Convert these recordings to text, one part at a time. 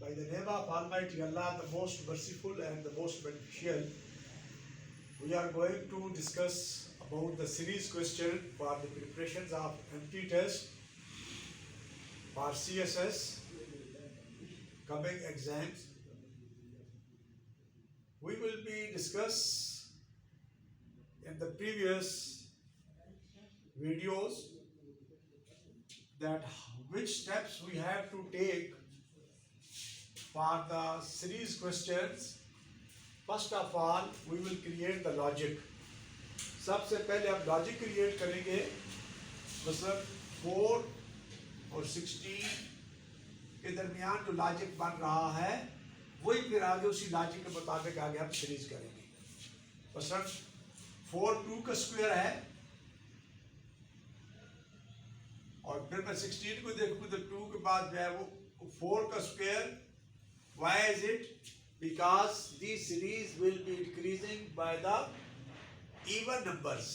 By the name of Almighty Allah, the most merciful and the most beneficial, we are going to discuss about the series question for the preparations of MT test for CSS coming exams. We will be discuss in the previous videos that which steps we have to take for the series questions. First of all, we will create the logic. सबसे पहले हम logic create करेंगे, मतलब 4 और 16 के दरमियान जो logic बन रहा है वही फिर आगे उसी लॉजिक के मुताबिक आगे हम सीरीज करेंगे. मतलब 4 2 का स्क्वायर है और फिर मैं 16 को देखूँ तो 2 के बाद जो है वो 4 का square. Why is it? Because this series will be increasing by the even numbers.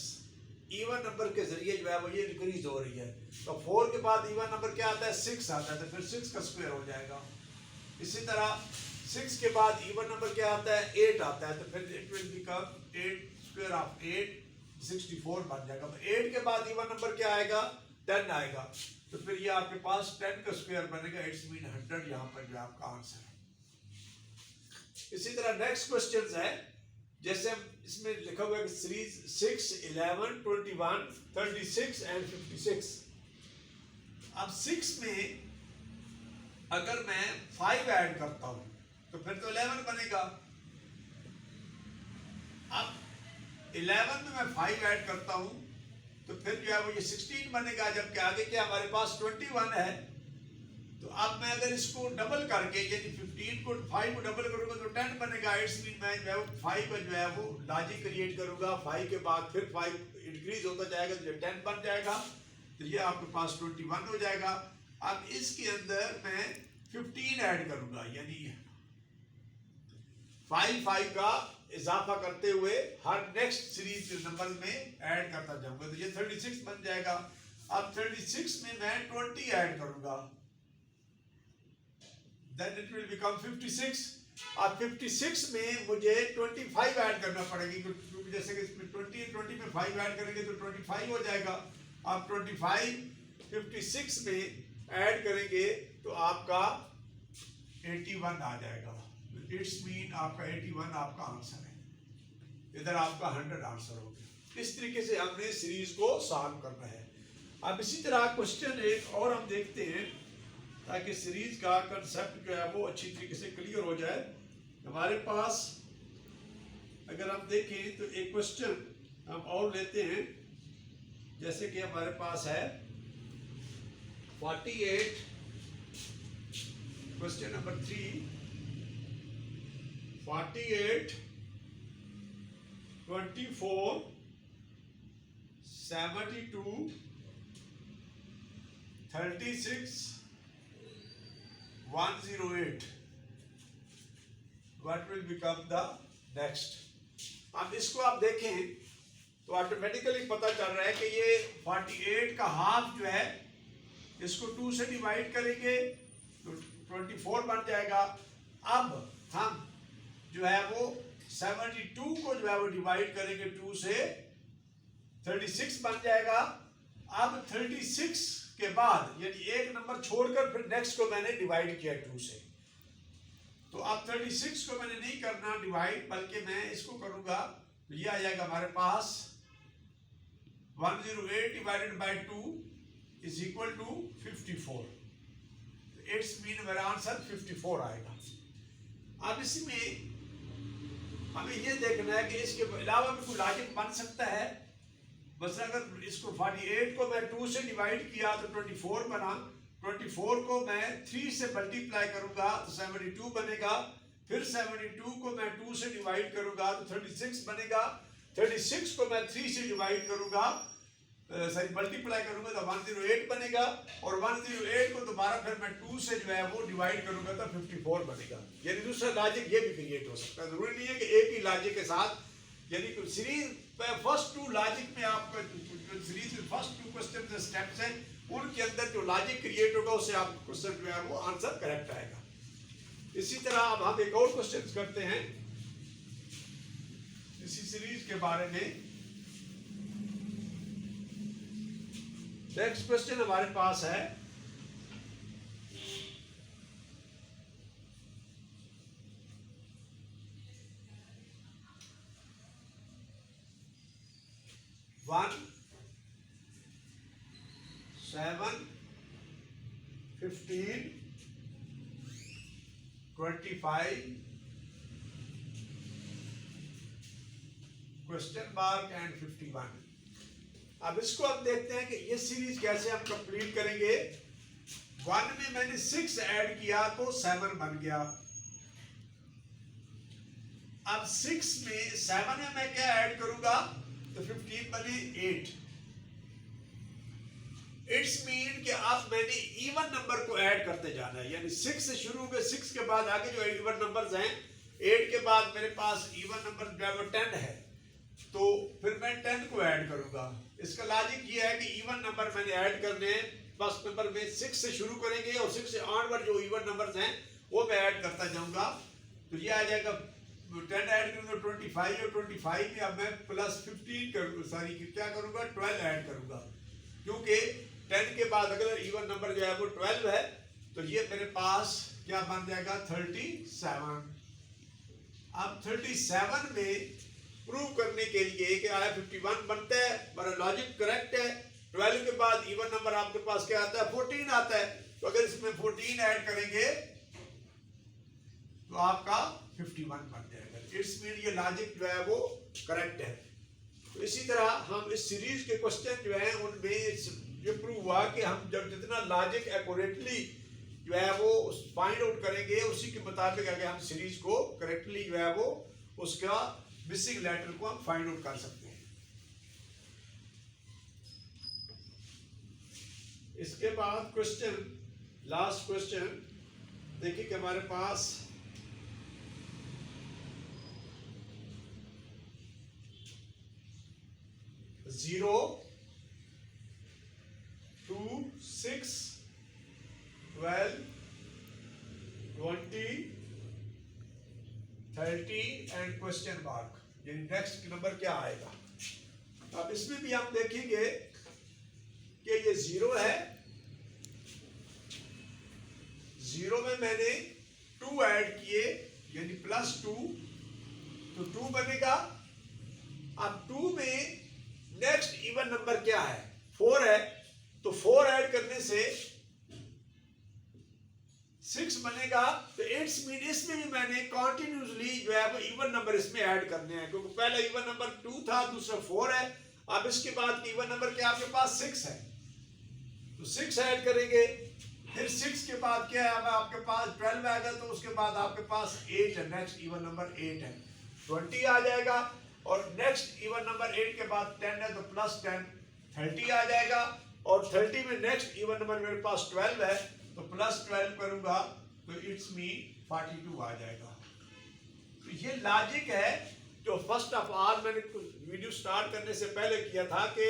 Even number के जरिए जो है वो ये इंक्रीज हो रही है. तो 4 के बाद even नंबर क्या आता है? 6 आता है, तो फिर 6 का स्क्वायर हो जाएगा. इसी तरह 6 के बाद even नंबर क्या आता है? 8 आता है, तो फिर it will become 8 square of 8 64 बन जाएगा. 8 के बाद even नंबर क्या आएगा? 10 आएगा, तो फिर ये आपके पास 10 का स्क्वायर बनेगा. इट्स मीन 100 यहाँ पर जो आपका आंसर है. इसी तरह नेक्स्ट क्वेश्चन है, जैसे हम इसमें लिखा हुआ है कि सीरीज 6 11 21 36 एंड 56. अब 6 में अगर मैं 5 ऐड करता हूं तो फिर तो 11 बनेगा. अब 11 में मैं 5 ऐड करता हूं तो फिर जो है वो ये 16 बनेगा, जबकि आगे क्या हमारे पास 21 है. तो अब मैं अगर इसको डबल करके यानी 15 को 5 को डबल करूंगा तो 10 बनेगा. इट्स मीन मैं जो है 5 जो है वो लॉजिक क्रिएट करूंगा. 5 के बाद फिर 5 इंक्रीज होता जाएगा तो 10 बन जाएगा, तो ये आपके पास 21 हो जाएगा. अब इसके अंदर मैं 15 ऐड करूंगा, यानी 5 का इजाफा करते हुए हर नेक्स्ट सीरीज नंबर में ऐड करता जाऊंगा, तो ये 36 बन जाएगा. अब 36 में मैं 20 ऐड करूंगा, then it will become 56. अब 56 में मुझे 25 ऐड करना पड़ेगी, क्योंकि जैसे कि इसमें 20 में 5 ऐड करेंगे तो 25 हो जाएगा. अब 25 56 में ऐड करेंगे तो आपका 81 आ जाएगा. इट्स मीन आपका 81 आपका आंसर है. इधर आपका 100 आंसर हो गया. इस तरीके से हमने सीरीज को सॉल्व करना है. अब इसी तरह क्वेश्चन एक और हम देखते हैं ताकि सीरीज का कंसेप्ट जो है वो अच्छी तरीके से क्लियर हो जाए. हमारे पास अगर हम देखें तो एक क्वेश्चन हम और लेते हैं, जैसे कि हमारे पास है 48 question number 3. 48 24 72 36 108. What will become the next? अब इसको आप देखें तो ऑटोमेटिकली पता चल रहा है कि ये 48 का हाफ जो है इसको 2 से डिवाइड करेंगे तो 24 बन जाएगा. अब हम जो है वो 72 को जो है वो डिवाइड करेंगे 2 से, 36 बन जाएगा. अब 36 के बाद यानी एक नंबर छोड़कर फिर नेक्स्ट को मैंने डिवाइड किया 2 से, तो अब 36 को मैंने नहीं करना डिवाइड, बल्कि मैं इसको करूंगा तो ये आ जाएगा हमारे पास 108 divided by 2 is equal to 54. It's mean मेरा आंसर 54 आएगा. अब इसमें हमें ये देखना है कि इसके अलावा भी कोई लॉजिक बन सकता है. बस अगर इसको 48 को मैं 2 से डिवाइड किया तो 24 बना, 24 को मैं 3 से मल्टीप्लाई करूंगा तो 72 बनेगा, फिर 72 को मैं 2 से डिवाइड करूंगा तो 36 बनेगा, 36 को मैं 3 से डिवाइड करूंगा मल्टीप्लाई करूंगा तो 108 बनेगा, और 108 को दोबारा फिर मैं 2 से जो है वो डिवाइड करूंगा तो 54 बनेगा. यानी दूसरा लॉजिक ये भी क्रिएट हो सकता है. जरूरी नहीं है कि एक ही लॉजिक के साथ, यानी सीरीज फर्स्ट 2 लॉजिक में आपका सीरीज में फर्स्ट 2 क्वेश्चन स्टेप्स हैं उनके अंदर जो लॉजिक क्रिएट होगा उससे आपका क्वेश्चन जो है वो आंसर करेक्ट आएगा. इसी तरह अब हम एक और क्वेश्चन करते हैं इसी सीरीज के बारे में। नेक्स्ट क्वेश्चन हमारे पास है वन 7 15 25 क्वेश्चन मार्क एंड 51। अब इसको हम देखते हैं कि ये सीरीज कैसे हम कंप्लीट करेंगे। 1 में मैंने 6 ऐड किया तो 7 बन गया। अब 6 में 7 में मैं क्या ऐड करूंगा तो 15 बने 8। इट्स मीन कि अब मैंने इवन नंबर को ऐड करते जाना है, यानी 6 से शुरू होकर 6 के बाद आगे जो इवन नंबर्स हैं, 8 के बाद मेरे पास इवन नंबर जो है वो 10 है, तो फिर मैं 10 को ऐड करूंगा। इसका लॉजिक ये है कि इवन नंबर मैंने ऐड करने हैं। फर्स्ट नंबर में 6 से शुरू करेंगे और 6 से ऑनवर्ड जो इवन नंबर्स हैं वो मैं ऐड करता जाऊंगा। तो ये आ जाएगा 10 ऐड करूंगा 25 और 25 में अब मैं प्लस 15 करूंगा, सॉरी क्या करूंगा 12 ऐड करूंगा, क्योंकि 10 के बाद अगर इवन नंबर जो है वो 12 है तो ये मेरे पास क्या बन जाएगा 37। अब 37 में प्रूव करने के लिए कि आया 51 बनता है, मेरा लॉजिक करेक्ट है। 12 के बाद इवन नंबर आपके पास क्या आता है 14 आता है, तो अगर इसमें 14 ऐड करेंगे तो आपका 51 बन जाएगा। इट्स मीन ये लॉजिक जो है वो करेक्ट है। तो इसी तरह हम इस सीरीज के क्वेश्चन जो है उनमें ये प्रूव हुआ कि हम जब जितना लॉजिक एक्यूरेटली जो है वो फाइंड आउट करेंगे उसी के मुताबिक आगे हम सीरीज को करेक्टली जो है वो उसका मिसिंग लेटर को हम फाइंड आउट कर सकते हैं। इसके बाद क्वेश्चन, लास्ट क्वेश्चन देखिए कि हमारे पास जीरो 2 6 12 20 30 एंड क्वेश्चन मार्क, ये नेक्स्ट नंबर क्या आएगा। अब इसमें भी हम देखेंगे कि ये 0 है, 0 में मैंने 2 ऐड किए यानी +2, तो 2 बनेगा। अब 2 में नेक्स्ट इवन नंबर क्या है 4 है, तो 4 ऐड करने से 6 बनेगा। तो इट्स मीन इसमें भी मैंने कॉन्टिन्यूसली जो है वो इवन नंबर इसमें ऐड करने हैं, क्योंकि पहला इवन नंबर 2 था, दूसरा 4 है। अब इसके बाद इवन नंबर क्या आपके पास 6 है, तो 6 ऐड करेंगे। फिर 6 के बाद क्या है अब आपके पास 12 आएगा, तो उसके बाद आपके पास 8 है, नेक्स्ट इवन नंबर 8 है, 20 आ जाएगा। और नेक्स्ट इवन नंबर 8 के बाद 10 है, तो +10 30 आ जाएगा। और 30 में नेक्स्ट इवन नंबर मेरे पास 12 है, तो +12 करूंगा तो इट्स मी 42 आ जाएगा। तो ये लॉजिक है जो फर्स्ट ऑफ ऑल मैंने वीडियो स्टार्ट करने से पहले किया था कि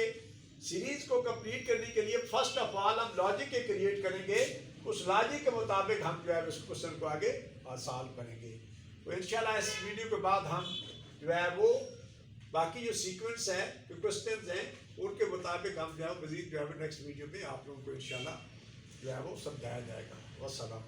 सीरीज को कंप्लीट करने के लिए फर्स्ट ऑफ ऑल हम लॉजिक के क्रिएट करेंगे, उस लॉजिक के मुताबिक हम जो है इस क्वेश्चन को आगे सॉल्व करेंगे। तो इंशाल्लाह इस वीडियो के बाद हम जो है वो बाकी जो सीक्वेंस है, जो क्वेश्चंस हैं, उनके मुताबिक हम जो है मजीद जो है नेक्स्ट वीडियो में आप लोगों को इंशाल्लाह जो है वो समझाया जाएगा। वस्सलाम।